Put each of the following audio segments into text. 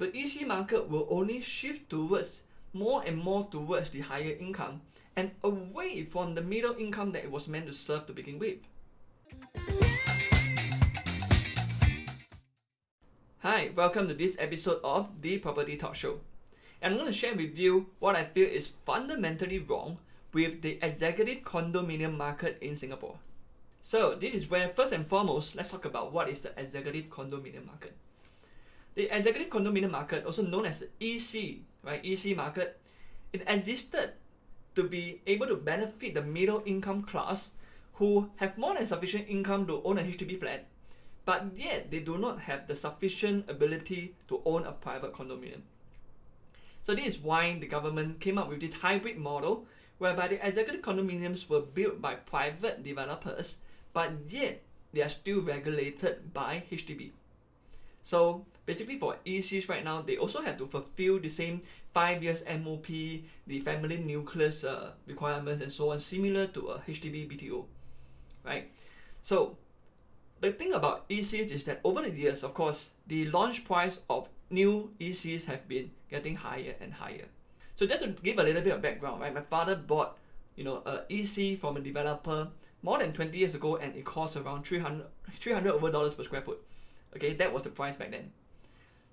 the EC market will only shift towards more and more towards the higher income and away from the middle income that it was meant to serve to begin with. Hi, welcome to this episode of The Property Talk Show. And I'm going to share with you what I feel is fundamentally wrong with the executive condominium market in Singapore. So this is where, first and foremost, let's talk about what is the executive condominium market. The executive condominium market, also known as the EC, right? EC market, it existed to be able to benefit the middle income class who have more than sufficient income to own a HDB flat, but yet they do not have the sufficient ability to own a private condominium. So this is why the government came up with this hybrid model whereby the executive condominiums were built by private developers, but yet they are still regulated by HDB. So basically for ECs right now, they also have to fulfill the same 5 years MOP, the family nucleus requirements and so on, similar to a HDB BTO, right? So the thing about ECs is that over the years, of course, the launch price of new ECs have been getting higher and higher. So just to give a little bit of background, right? My father bought, a EC from a developer more than 20 years ago, and it cost around $300 over dollars per square foot. Okay, that was the price back then.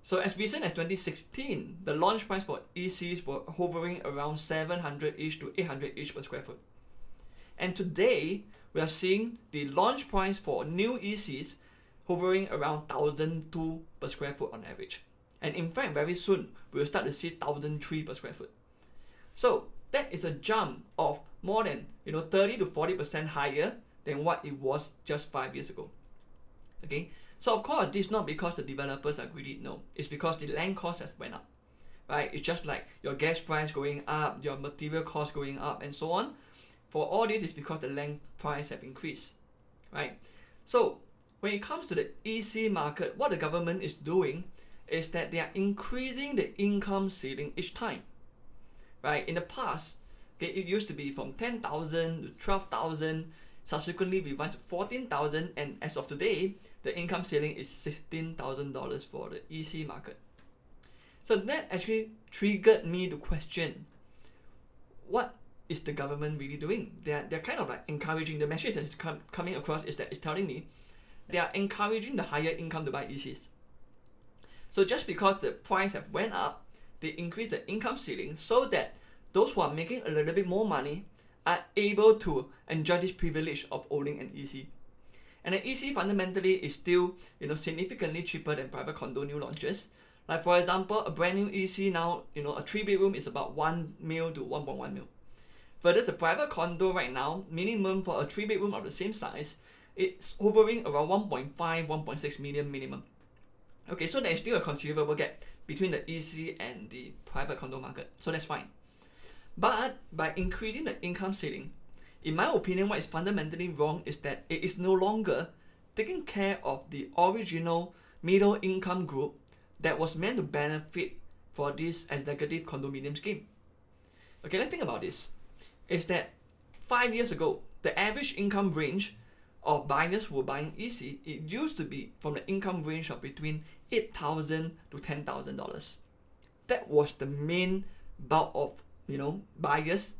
So as recent as 2016, the launch price for ECs were hovering around 700-ish to 800-ish per square foot. And today, we are seeing the launch price for new ECs hovering around 1,002 per square foot on average. And in fact, very soon, we will start to see 1,003 per square foot. So that is a jump of more than 30 to 40% higher than what it was just 5 years ago. Okay, so of course, this is not because the developers are greedy, no. It's because the land cost has went up, right? It's just like your gas price going up, your material cost going up, and so on. For all this, is because the land price have increased, right? So when it comes to the EC market, what the government is doing is that they are increasing the income ceiling each time, right? In the past, okay, it used to be from 10,000 to 12,000, subsequently revised to 14,000, and as of today, the income ceiling is $16,000 for the EC market. So that actually triggered me to question, what is the government really doing? They're kind of like encouraging, the message that is coming across is that it's telling me they are encouraging the higher income to buy ECs. So just because the price have went up, they increase the income ceiling so that those who are making a little bit more money are able to enjoy this privilege of owning an EC. And an EC fundamentally is still significantly cheaper than private condo new launches. Like for example, a brand new EC now, a 3-bedroom is about 1 mil to 1.1 mil. Further, the private condo right now, minimum for a 3-bedroom of the same size, it's hovering around 1.5, 1.6 million minimum. Okay, so there is still a considerable gap between the EC and the private condo market, so that's fine. But by increasing the income ceiling, in my opinion, what is fundamentally wrong is that it is no longer taking care of the original middle income group that was meant to benefit for this executive condominium scheme. Okay, let's think about this. Is that 5 years ago, the average income range of buyers who were buying EC, it used to be from the income range of between $8,000 to $10,000. That was the main bulk of buyers.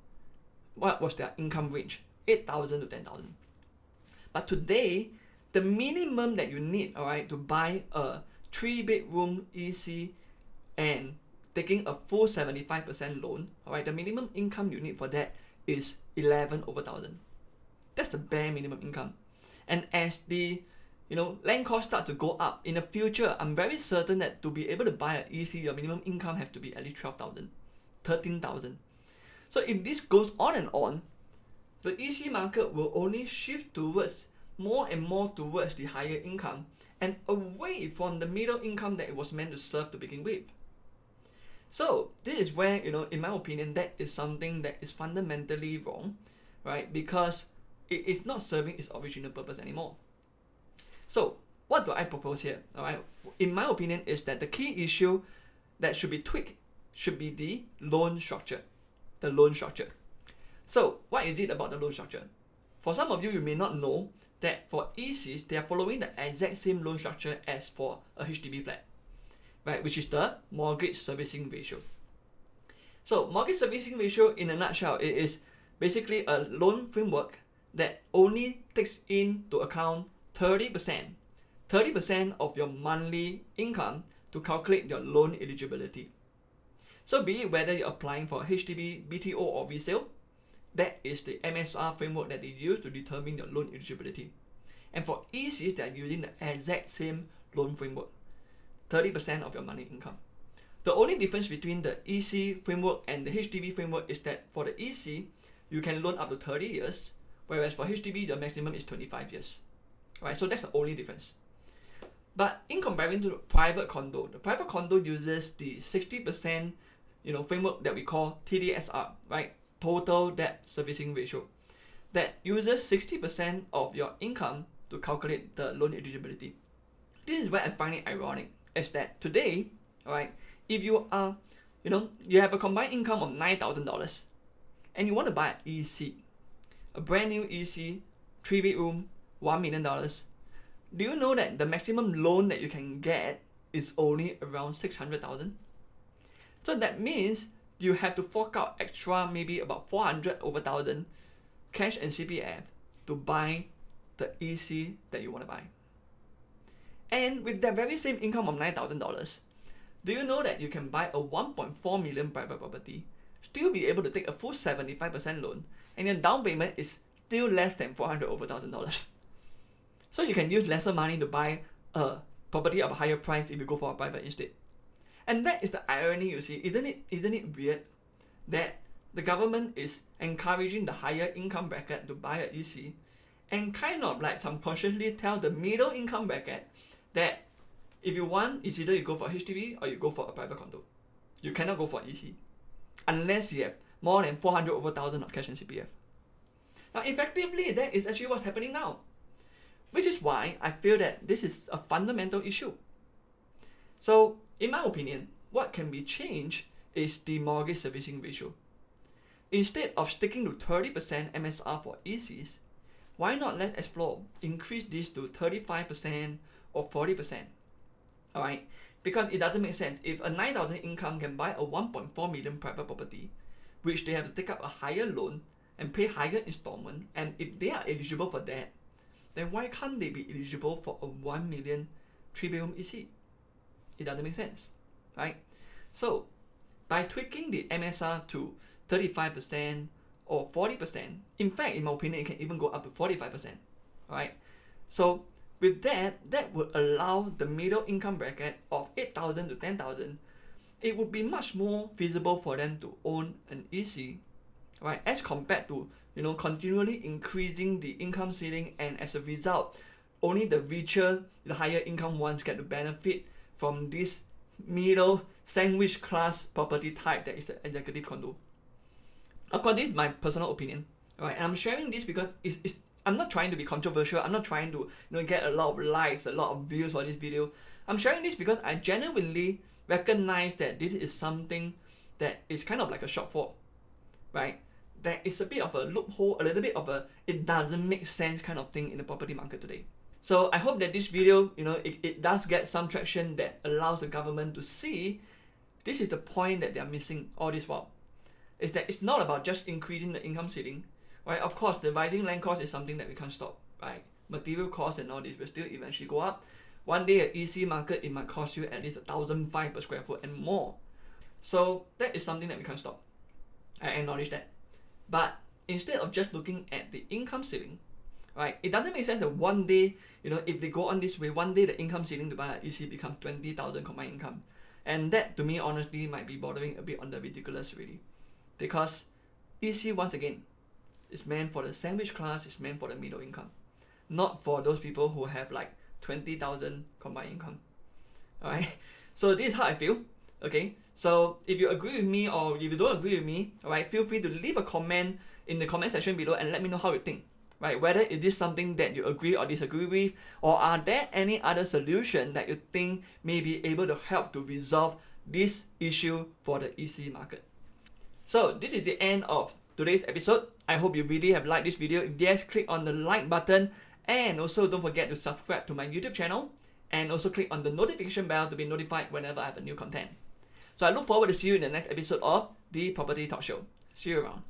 What was their income range? 8,000 to 10,000. But today, the minimum that you need, to buy a 3-bedroom EC and taking a full 75% loan, the minimum income you need for that is 11 over 1,000. That's the bare minimum income. And as the land costs start to go up in the future, I'm very certain that to be able to buy an EC, your minimum income have to be at least 12,000, 13,000. So if this goes on and on, the EC market will only shift towards more and more towards the higher income and away from the middle income that it was meant to serve to begin with. So this is where, in my opinion, that is something that is fundamentally wrong, right? Because it is not serving its original purpose anymore. So what do I propose here? In my opinion, is that the key issue that should be tweaked should be the loan structure. The loan structure. So what is it about the loan structure? For some of you, you may not know that for ECs, they are following the exact same loan structure as for a HDB flat. right, which is the mortgage servicing ratio. So mortgage servicing ratio in a nutshell, it is basically a loan framework that only takes into account 30% of your monthly income to calculate your loan eligibility. So be it whether you're applying for HDB, BTO or resale, that is the MSR framework that they use to determine your loan eligibility. And for ECs, they are using the exact same loan framework, 30% of your monthly income. The only difference between the EC framework and the HDB framework is that for the EC, you can loan up to 30 years, whereas for HDB, the maximum is 25 years. Right, so that's the only difference. But in comparison to the private condo uses the 60% framework that we call TDSR, right? Total debt servicing ratio, that uses 60% of your income to calculate the loan eligibility. This is where I find it ironic, is that today, alright, if you are, you have a combined income of $9,000 and you want to buy an EC, a brand new EC, 3-bedroom, $1 million, do you know that the maximum loan that you can get is only around $600,000? So that means you have to fork out extra, maybe about $400,000 cash and CPF to buy the EC that you want to buy. And with that very same income of $9,000, do you know that you can buy a 1.4 million private property, still be able to take a full 75% loan, and your down payment is still less than $400,000? So you can use lesser money to buy a property of a higher price if you go for a private instead. And that is the irony, you see. Isn't it weird that the government is encouraging the higher income bracket to buy an EC, and kind of like subconsciously tell the middle income bracket that if you want, it's either you go for HDB or you go for a private condo. You cannot go for EC unless you have more than $400,000 of cash and CPF. Now, effectively, that is actually what's happening now, which is why I feel that this is a fundamental issue. So, in my opinion, what can be changed is the mortgage servicing ratio. Instead of sticking to 30% MSR for ECs, why not let's explore, increase this to 35% or 40%? Alright, because it doesn't make sense. If a 9,000 income can buy a 1.4 million private property, which they have to take up a higher loan and pay higher installment, and if they are eligible for that, then why can't they be eligible for a 1 million 3-bedroom EC? It doesn't make sense, right? So, by tweaking the MSR to 35% or 40%, in fact, in my opinion, it can even go up to 45%, right? So, with that would allow the middle income bracket of 8,000 to 10,000, it would be much more feasible for them to own an EC, right? As compared to, continually increasing the income ceiling, and as a result, only the richer, the higher income ones get to benefit from this middle sandwich class property type that is the executive condo. Of course, this is my personal opinion, right? And I'm sharing this because I'm not trying to be controversial. I'm not trying to get a lot of likes, a lot of views for this video. I'm sharing this because I genuinely recognize that this is something that is kind of like a shortfall, right? There is a bit of a loophole, a little bit of a it doesn't make sense kind of thing in the property market today. So I hope that this video, it does get some traction that allows the government to see this is the point that they are missing all this while. Is that it's not about just increasing the income ceiling, right? Of course, the rising land cost is something that we can't stop, right? Material costs and all this will still eventually go up. One day, an EC market, it might cost you at least $1,500 per square foot and more. So that is something that we can't stop. I acknowledge that. But instead of just looking at the income ceiling, right? It doesn't make sense that one day, if they go on this way, one day the income ceiling to buy an EC becomes 20,000 combined income. And that, to me, honestly, might be bordering a bit on the ridiculous, really. Because EC, once again, is meant for the sandwich class, it's meant for the middle income. Not for those people who have like 20,000 combined income. Alright? So this is how I feel. Okay? So if you agree with me or if you don't agree with me, alright, feel free to leave a comment in the comment section below and let me know how you think. Right? Whether is this something that you agree or disagree with, or are there any other solution that you think may be able to help to resolve this issue for the EC market? So this is the end of today's episode. I hope you really have liked this video. If yes, click on the like button, and also don't forget to subscribe to my YouTube channel and also click on the notification bell to be notified whenever I have a new content. So I look forward to see you in the next episode of the Property Talk Show. See you around.